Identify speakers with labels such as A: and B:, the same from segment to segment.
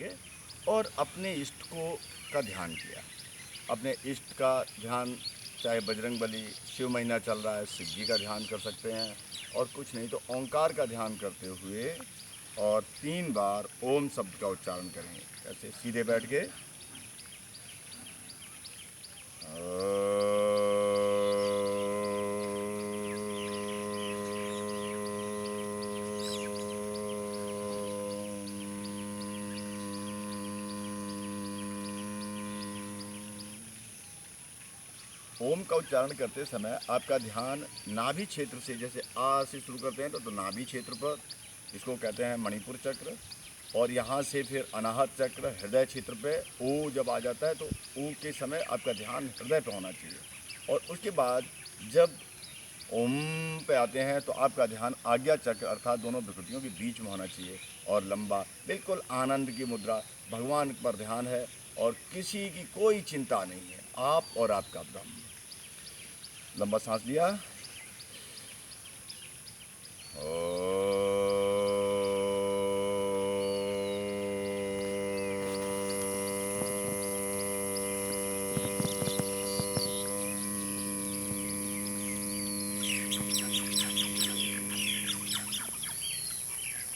A: गए और अपने इष्ट को का ध्यान किया। अपने इष्ट का ध्यान, चाहे बजरंगबली, शिव महीना चल रहा है, शिव जी का ध्यान कर सकते हैं, और कुछ नहीं तो ओंकार का ध्यान करते हुए और 3 बार ओम शब्द का उच्चारण करेंगे। ऐसे सीधे बैठ के ओम का उच्चारण करते समय आपका ध्यान नाभि क्षेत्र से, जैसे आ से शुरू करते हैं तो नाभि क्षेत्र पर, इसको कहते हैं मणिपुर चक्र, और यहाँ से फिर अनाहत चक्र हृदय क्षेत्र पे ओ जब आ जाता है तो ओ के समय आपका ध्यान हृदय पे होना चाहिए। और उसके बाद जब ओम पे आते हैं तो आपका ध्यान आज्ञा चक्र अर्थात दोनों विकृतियों के बीच में होना चाहिए, और लंबा, बिल्कुल आनंद की मुद्रा, भगवान पर ध्यान है और किसी की कोई चिंता नहीं है, आप और आपका ब्रह्म। लंबा सांस लिया,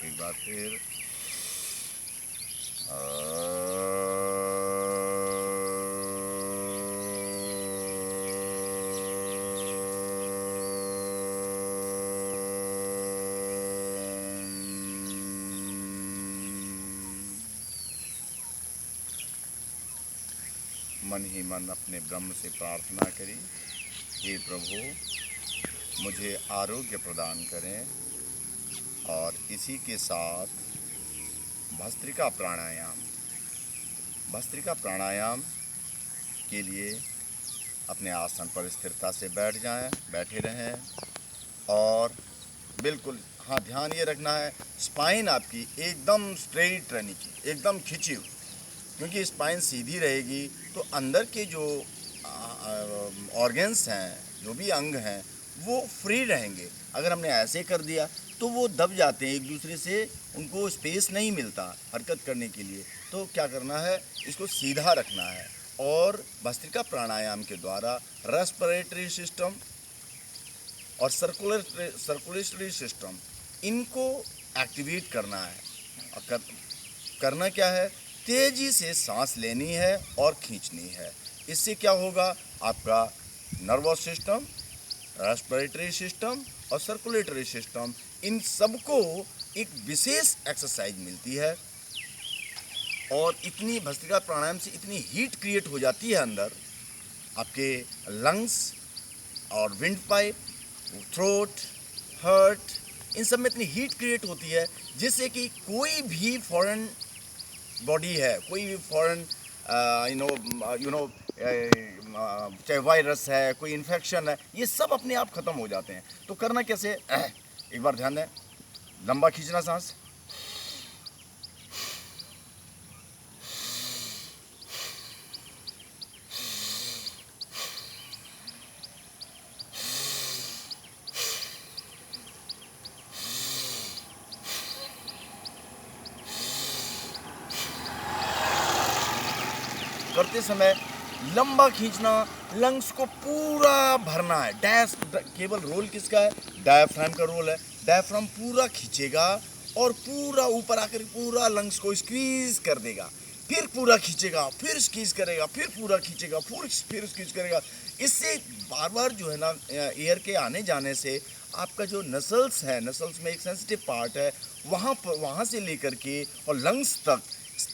A: एक बार फिर मन ही मन अपने ब्रह्म से प्रार्थना करी, हे प्रभु मुझे आरोग्य प्रदान करें। और इसी के साथ भस्त्रिका प्राणायाम, भस्त्रिका प्राणायाम के लिए अपने आसन पर स्थिरता से बैठ जाएं, बैठे रहें और बिल्कुल हाँ ध्यान ये रखना है स्पाइन आपकी एकदम स्ट्रेट रहनी चाहिए, एकदम खिंची हुई, क्योंकि स्पाइन सीधी रहेगी तो अंदर के जो ऑर्गन्स हैं, जो भी अंग हैं, वो फ्री रहेंगे। अगर हमने ऐसे कर दिया तो वो दब जाते हैं एक दूसरे से, उनको स्पेस नहीं मिलता हरकत करने के लिए। तो क्या करना है, इसको सीधा रखना है और भस्त्रिका प्राणायाम के द्वारा रेस्पिरेटरी सिस्टम और सर्कुलेटरी सिस्टम इनको एक्टिवेट करना है। और करना क्या है, तेजी से सांस लेनी है और खींचनी है। इससे क्या होगा, आपका नर्वस सिस्टम, रेस्पिरेटरी सिस्टम और सर्कुलेटरी सिस्टम, इन सबको एक विशेष एक्सरसाइज मिलती है। और इतनी भस्त्रिका प्राणायाम से इतनी हीट क्रिएट हो जाती है अंदर आपके लंग्स और विंड पाइप, थ्रोट, हार्ट, इन सब में इतनी हीट क्रिएट होती है जिससे कि कोई भी फॉरेन बॉडी है, कोई भी फॉरेन चाहे वायरस है, कोई इन्फेक्शन है, ये सब अपने आप ख़त्म हो जाते हैं। तो करना कैसे, एक बार ध्यान दें, लंबा खींचना सांस, करते समय लंबा खींचना, लंग्स को पूरा भरना है। केवल रोल किसका है, डायफ्राम का रोल है। डायफ्राम पूरा खींचेगा और पूरा ऊपर आकर पूरा लंग्स को स्क्वीज कर देगा, फिर पूरा खींचेगा, फिर स्क्वीज करेगा, फिर पूरा खींचेगा, फिर स्क्वीज करेगा। इससे बार बार जो है ना एयर के आने जाने से आपका जो नसल्स है, नसल्स में एक सेंसिटिव पार्ट है, वहाँ से लेकर के और लंग्स तक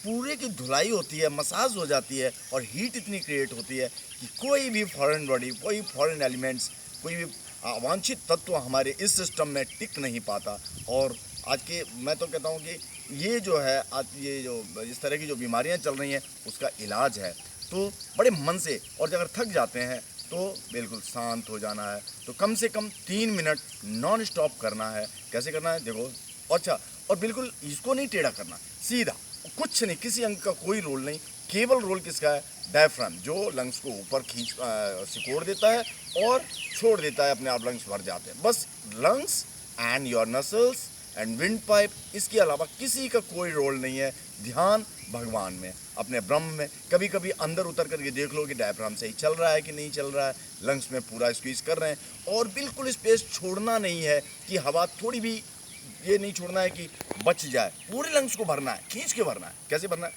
A: पूरे की धुलाई होती है, मसाज हो जाती है और हीट इतनी क्रिएट होती है कि कोई भी फॉरेन बॉडी, कोई फॉरेन एलिमेंट्स, कोई भी अवांछित तत्व हमारे इस सिस्टम में टिक नहीं पाता। और आज के मैं तो कहता हूँ कि ये जो है आज ये जो इस तरह की जो बीमारियाँ चल रही हैं उसका इलाज है। तो बड़े मन से, और अगर थक जाते हैं तो बिल्कुल शांत हो जाना है। तो कम से कम 3 मिनट नॉन स्टॉप करना है। कैसे करना है देखो, अच्छा, और बिल्कुल इसको नहीं टेढ़ा करना, सीधा, कुछ नहीं, किसी अंग का कोई रोल नहीं, केवल रोल किसका है, डायफ्राम, जो लंग्स को ऊपर सिकोड़ देता है और छोड़ देता है, अपने आप लंग्स भर जाते हैं। बस lungs and your nasals and wind pipe, इसके अलावा किसी का कोई रोल नहीं है। ध्यान भगवान में, अपने ब्रह्म में। कभी कभी अंदर उतर करके देख लो कि डायफ्राम सही चल रहा है कि नहीं चल रहा है, लंग्स में पूरा स्क्वीज कर रहे हैं, और बिल्कुल स्पेस छोड़ना नहीं है कि हवा थोड़ी भी ये नहीं छोड़ना है कि बच जाए, पूरे लंग्स को भरना है, खींच के भरना है। कैसे भरना है?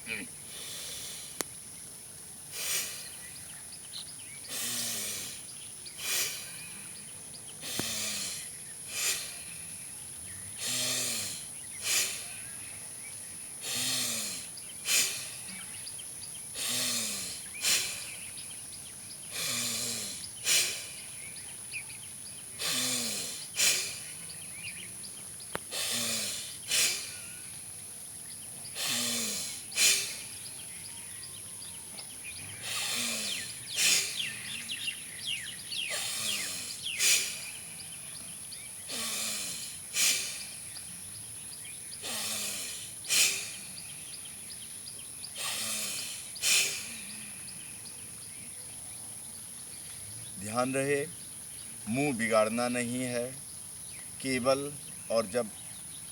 A: ध्यान रहे, मुंह बिगाड़ना नहीं है केवल। और जब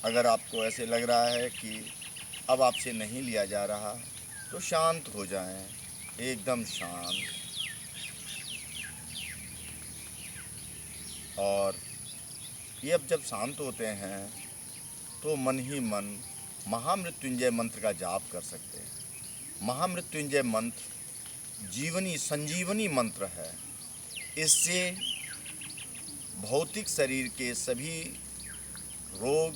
A: अगर आपको ऐसे लग रहा है कि अब आपसे नहीं लिया जा रहा, तो शांत हो जाएं, एकदम शांत। और ये अब जब शांत होते हैं तो मन ही मन महामृत्युंजय मंत्र का जाप कर सकते हैं। महामृत्युंजय मंत्र जीवनी संजीवनी मंत्र है। इससे भौतिक शरीर के सभी रोग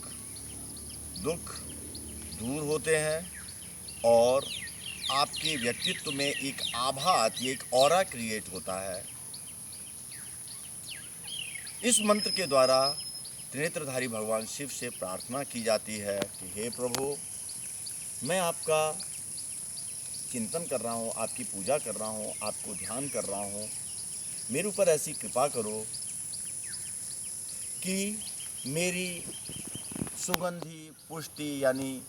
A: दुख दूर होते हैं और आपके व्यक्तित्व में एक आभा आती है, एक ऑरा क्रिएट होता है। इस मंत्र के द्वारा त्रिनेत्रधारी भगवान शिव से प्रार्थना की जाती है कि हे प्रभु, मैं आपका चिंतन कर रहा हूँ, आपकी पूजा कर रहा हूँ, आपको ध्यान कर रहा हूँ, मेरे ऊपर ऐसी कृपा करो कि मेरी सुगंधी पुष्टि यानी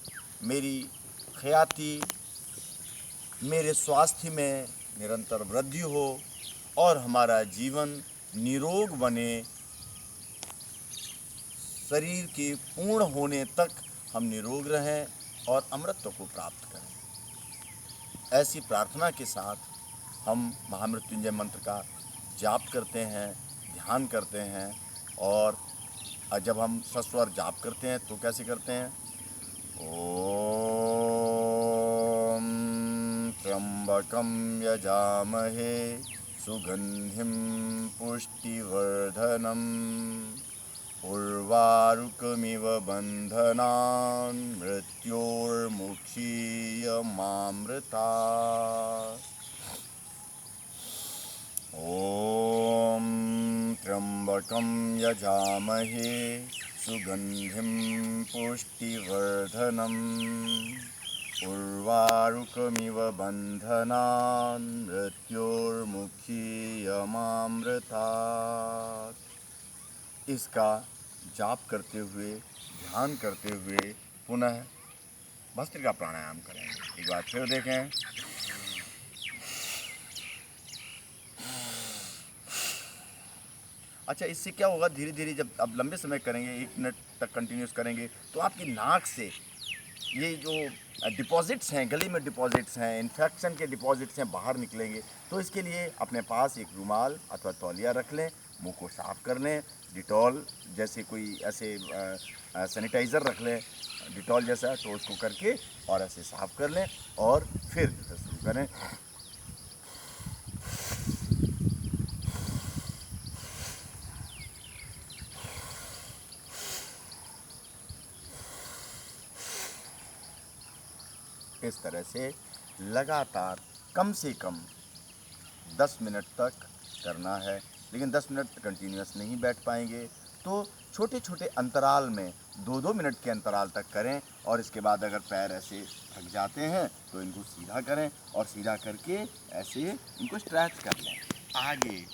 A: मेरी ख्याति, मेरे स्वास्थ्य में निरंतर वृद्धि हो और हमारा जीवन निरोग बने, शरीर के पूर्ण होने तक हम निरोग रहें और अमृतत्व को प्राप्त करें। ऐसी प्रार्थना के साथ हम महामृत्युंजय मंत्र का जाप करते हैं, ध्यान करते हैं। और जब हम सस्वर जाप करते हैं तो कैसे करते हैं? ओम त्र्यंबकं यजामहे सुगंधिं पुष्टिवर्धनम् उर्वारुकमिव बन्धनान् मृत्योर्मुक्षीयमामृतात्। ॐ त्र्यंबकं यजामहे सुगंधिं पुष्टिवर्धनम् उर्वारुकमिव बन्धनान् मृत्योर्मुक्षीयमामृतात्। इसका जाप करते हुए, ध्यान करते हुए पुनः भस्त्रिका प्राणायाम करेंगे। एक बार फिर देखें। अच्छा, इससे क्या होगा, धीरे धीरे जब आप लंबे समय करेंगे, 1 मिनट तक कंटिन्यूस करेंगे, तो आपकी नाक से ये जो डिपॉजिट्स हैं, गले में डिपॉजिट्स हैं, इन्फेक्शन के डिपॉजिट्स हैं, बाहर निकलेंगे। तो इसके लिए अपने पास एक रुमाल अथवा तौलिया रख लें, मुंह को साफ़ कर लें, डिटॉल जैसे कोई ऐसे सैनिटाइज़र रख लें, डिटॉल जैसा, तो उसको करके और ऐसे साफ़ कर लें और फिर शुरू करें। इस तरह से लगातार कम से कम 10 मिनट तक करना है। लेकिन 10 मिनट कंटिन्यूस नहीं बैठ पाएंगे तो छोटे छोटे अंतराल में 2-2 मिनट के अंतराल तक करें। और इसके बाद अगर पैर ऐसे थक जाते हैं तो इनको सीधा करें और सीधा करके ऐसे इनको स्ट्रेच कर लें, आगे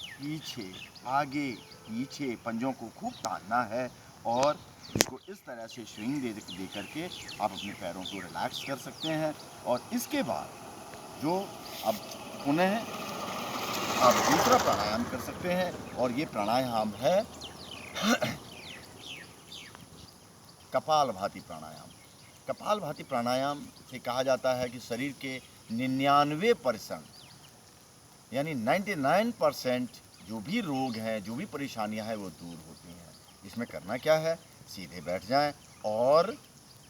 A: पीछे पंजों को खूब तानना है। और इनको इस तरह से स्विंग दे करके आप अपने पैरों को रिलैक्स कर सकते हैं। और इसके बाद जो अब पुनः आप दूसरा प्राणायाम कर सकते हैं, और ये प्राणायाम है कपालभाति प्राणायाम। कपालभाति प्राणायाम से कहा जाता है कि शरीर के 99% यानी 99% जो भी रोग हैं, जो भी परेशानियां हैं वो दूर होती हैं। इसमें करना क्या है, सीधे बैठ जाएं और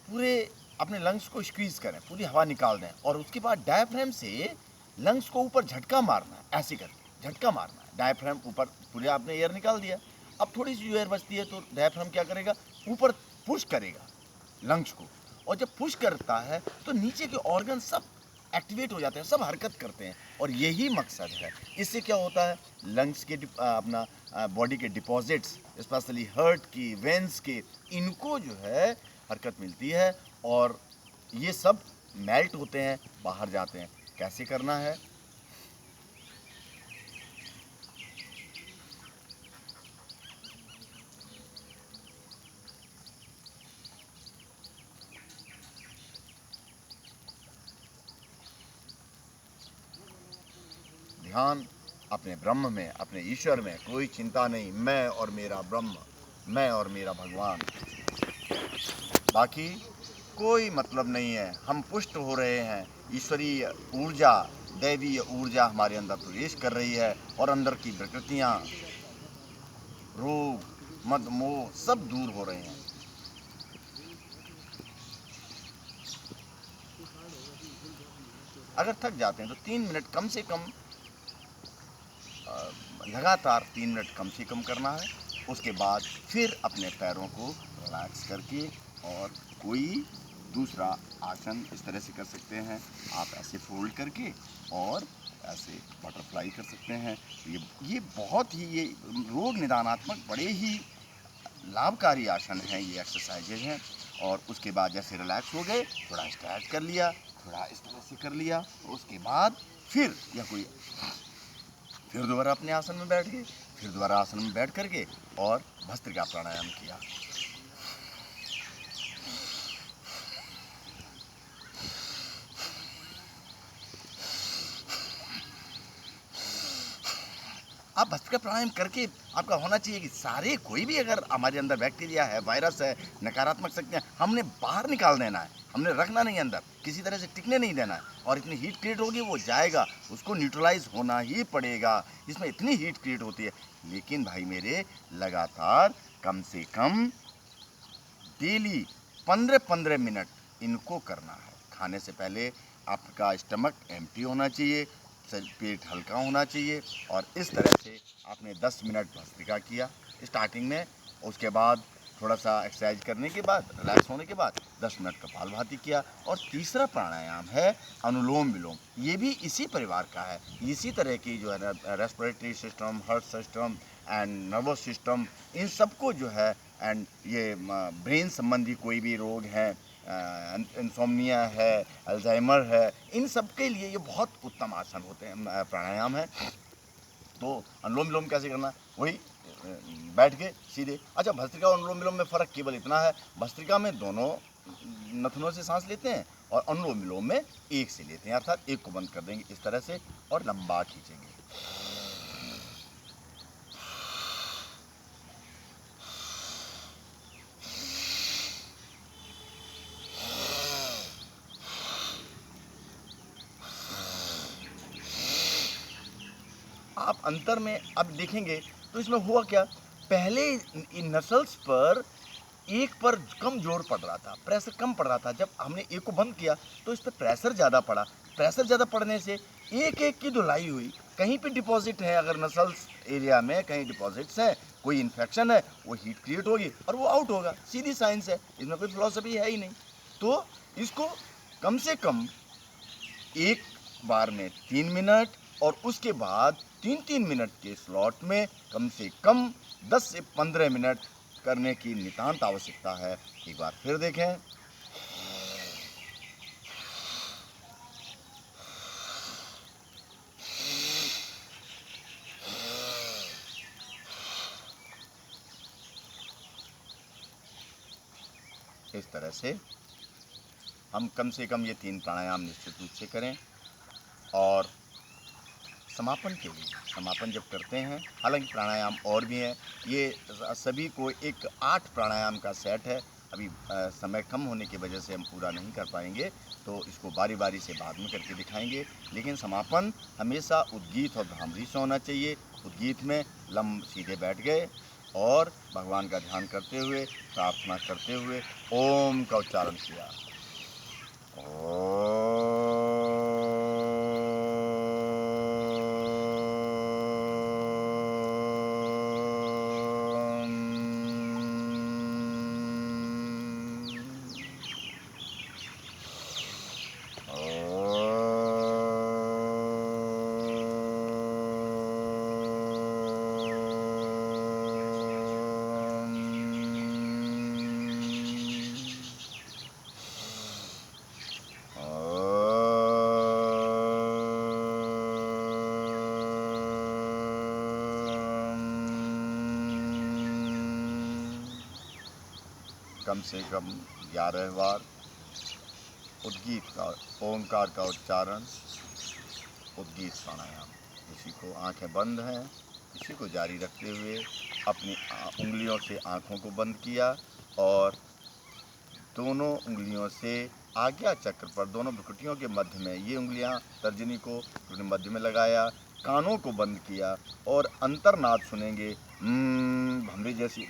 A: पूरे अपने लंग्स को स्क्वीज़ करें, पूरी हवा निकाल दें और उसके बाद डायफ्राम से लंग्स को ऊपर झटका मारना है, ऐसे करके झटका मारना है। डायफ्राम ऊपर, पूरे आपने एयर निकाल दिया, अब थोड़ी सी जो एयर बचती है तो डायफ्राम क्या करेगा, ऊपर पुश करेगा लंग्स को, और जब पुश करता है तो नीचे के ऑर्गन सब एक्टिवेट हो जाते हैं, सब हरकत करते हैं, और यही मकसद है। इससे क्या होता है, लंग्स के अपना बॉडी के डिपॉजिट्स, स्पेशली हार्ट की, वेंस के, इनको जो है हरकत मिलती है और ये सब मेल्ट होते हैं, बाहर जाते हैं। कैसे करना है, ध्यान अपने ब्रह्म में, अपने ईश्वर में, कोई चिंता नहीं, मैं और मेरा ब्रह्म, मैं और मेरा भगवान, बाकी कोई मतलब नहीं है। हम पुष्ट हो रहे हैं, ईश्वरीय ऊर्जा, दैवीय ऊर्जा हमारे अंदर प्रवेश कर रही है और अंदर की विकृतियाँ, रोग, मद, मोह सब दूर हो रहे हैं। अगर थक जाते हैं तो 3 मिनट कम से कम, लगातार 3 मिनट कम से कम करना है। उसके बाद फिर अपने पैरों को रिलैक्स करके और कोई दूसरा आसन इस तरह से कर सकते हैं, आप ऐसे फोल्ड करके और ऐसे बटरफ्लाई कर सकते हैं। ये बहुत ही, ये रोग निदानात्मक बड़े ही लाभकारी आसन हैं, ये एक्सरसाइजेज हैं। और उसके बाद जैसे रिलैक्स हो गए, थोड़ा स्ट्रेच कर लिया, थोड़ा इस तरह से कर लिया, उसके बाद फिर फिर दोबारा अपने आसन में बैठ गए, फिर दोबारा आसन में बैठ करके और भस्त्रिका प्राणायाम किया। आप भस्त्रिका प्राणायाम करके आपका होना चाहिए कि सारे, कोई भी अगर हमारे अंदर बैक्टीरिया है, वायरस है, नकारात्मक शक्तियाँ, हमने बाहर निकाल देना है, हमने रखना नहीं अंदर, किसी तरह से टिकने नहीं देना है। और इतनी हीट क्रिएट होगी, वो जाएगा, उसको न्यूट्रलाइज होना ही पड़ेगा। इसमें इतनी हीट क्रिएट होती है, लेकिन भाई मेरे लगातार कम से कम डेली 15-15 मिनट इनको करना है। खाने से पहले आपका स्टमक एम्प्टी होना चाहिए, पेट हल्का होना चाहिए, और इस तरह से आपने 10 मिनट भस्त्रिका किया स्टार्टिंग में, उसके बाद थोड़ा सा एक्सरसाइज करने के बाद, रिलैक्स होने के बाद 10 मिनट कपालभाति किया। और तीसरा प्राणायाम है अनुलोम विलोम, ये भी इसी परिवार का है, इसी तरह की जो है ना, respiratory system, heart system and nervous system, इन सबको जो है, एंड ये ब्रेन संबंधी कोई भी रोग है, इंसोम्निया है, अल्जाइमर है, इन सब के लिए ये बहुत उत्तम आसन होते हैं, प्राणायाम है। तो अनुलोम विलोम कैसे करना, वही बैठ के सीधे। अच्छा, भस्त्रिका और अनुलोम विलोम में फ़र्क केवल इतना है, भस्त्रिका में दोनों नथनों से सांस लेते हैं और अनुलोम विलोम में एक से लेते हैं, अर्थात एक को बंद कर देंगे इस तरह से और लंबा खींचेंगे। आप अंतर में अब देखेंगे तो इसमें हुआ क्या, पहले इन नसल्स पर एक पर कम जोर पड़ रहा था, प्रेशर कम पड़ रहा था। जब हमने एक को बंद किया तो इस पर प्रेशर ज़्यादा पड़ा, प्रेशर ज़्यादा पड़ने से एक एक की धुलाई हुई। कहीं पे डिपॉजिट है, अगर नसल्स एरिया में कहीं डिपॉजिट्स है, कोई इन्फेक्शन है, वो हीट क्रिएट होगी और वो आउट होगा, सीधी साइंस है, इसमें कोई फिलॉसफी है ही नहीं। तो इसको कम से कम एक बार में 3 मिनट और उसके बाद 3-3 मिनट के स्लॉट में कम से कम 10 से 15 मिनट करने की नितांत आवश्यकता है। एक बार फिर देखें, इस तरह से हम कम से कम ये 3 प्राणायाम निश्चित रूप से करें। और समापन के लिए, समापन जब करते हैं, हालांकि प्राणायाम और भी हैं, ये सभी को एक 8 प्राणायाम का सेट है, अभी समय कम होने की वजह से हम पूरा नहीं कर पाएंगे, तो इसको बारी बारी से बाद में करके दिखाएंगे। लेकिन समापन हमेशा उद्गीत और भ्रामरी से होना चाहिए। उद्गीत में सीधे बैठ गए और भगवान का ध्यान करते हुए, प्रार्थना करते हुए ओम का उच्चारण किया। कम से कम 11 बार उद्गीत का, ओंकार का उच्चारण, उद्गीत प्राणायाम। इसी को आंखें बंद हैं, इसी को जारी रखते हुए अपनी उंगलियों से आंखों को बंद किया और दोनों उंगलियों से आज्ञा चक्र पर, दोनों भ्रुकुटियों के मध्य में, ये उंगलियां तर्जनी को मध्य में लगाया, कानों को बंद किया और अंतर्नाद सुनेंगे।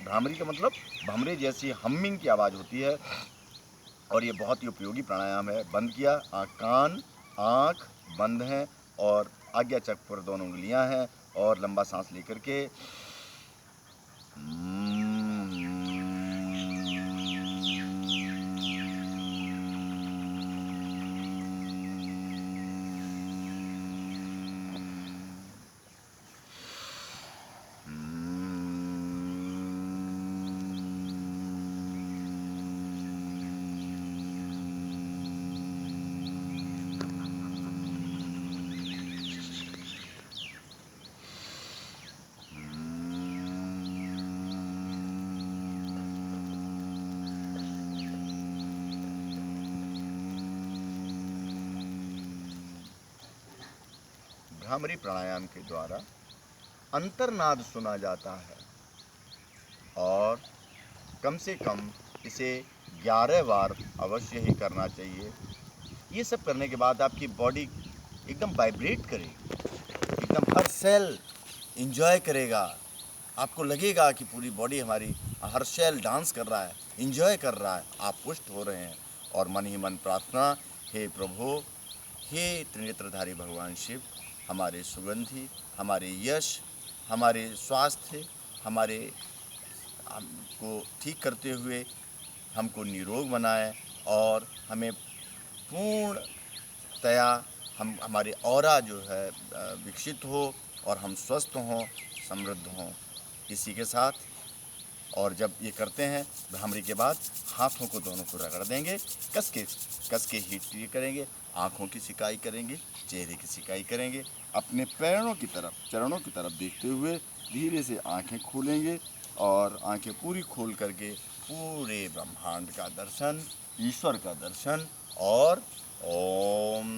A: भ्रामरी का मतलब भ्रमरे जैसी हमिंग की आवाज़ होती है और ये बहुत ही उपयोगी प्राणायाम है। बंद किया, कान आँख बंद हैं और आज्ञा चक्र पर दोनों उंगलियां हैं और लंबा सांस लेकर के भ्रामरी प्राणायाम के द्वारा अंतर्नाद सुना जाता है और कम से कम इसे 11 बार अवश्य ही करना चाहिए। ये सब करने के बाद आपकी बॉडी एकदम वाइब्रेट करेगी, एकदम हर सेल इंजॉय करेगा। आपको लगेगा कि पूरी बॉडी हमारी, हर सेल डांस कर रहा है, इंजॉय कर रहा है, आप पुष्ट हो रहे हैं। और मन ही मन प्रार्थना, हे प्रभु, हे त्रिनेत्रधारी भगवान शिव, हमारे सुगंधी, हमारे यश, हमारे स्वास्थ्य, हमारे हमको ठीक करते हुए हमको निरोग बनाए और हमें पूर्णतया हमारे ऑरा जो है विकसित हो और हम स्वस्थ हों, समृद्ध हों। इसी के साथ, और जब ये करते हैं भ्रामरी के बाद हाथों को दोनों को रगड़ देंगे, कस के हीट करेंगे, आँखों की सिकाई करेंगे, चेहरे की सिकाई करेंगे, अपने पैरों की तरफ, चरणों की तरफ देखते हुए धीरे से आँखें खोलेंगे और आँखें पूरी खोल करके पूरे ब्रह्मांड का दर्शन, ईश्वर का दर्शन और ओम।